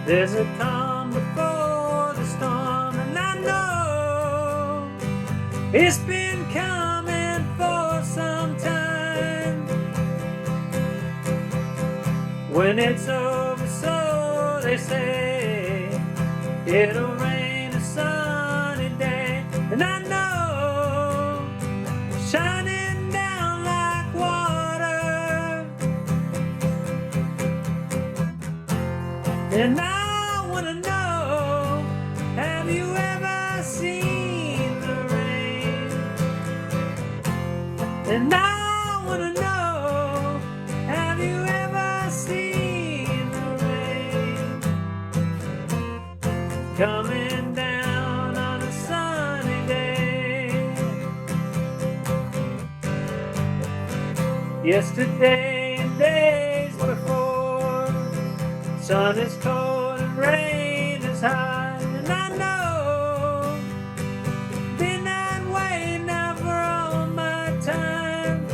There's a calm before the storm, and I know it's been coming for some time. When it's over, so they say, it'll rain a sunny day, and I know shining down like water. And I wanna know, have you ever seen the rain? And I wanna know, have you ever seen the rain? Coming down on a sunny day. Yesterday and days before, sun is cold and rain is high, and I know been that way now for all my time,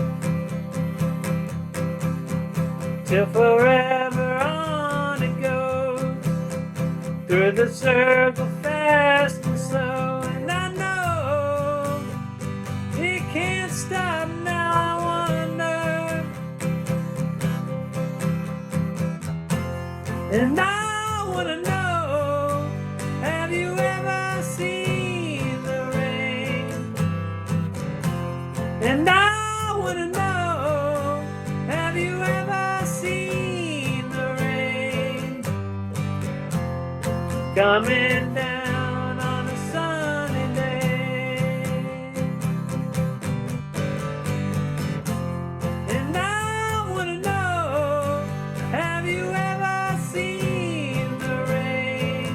till forever on it goes, through the circle fast and slow, and I know it can't stop now. I wonder, and I wanna know, have you ever seen the rain? And I wanna know, have you ever seen the rain? Coming down on a sunny day. And I wanna know, have you ever seen the rain?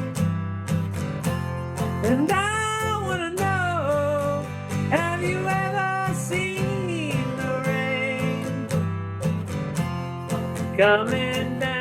And I wanna know, have you ever seen the rain? Coming down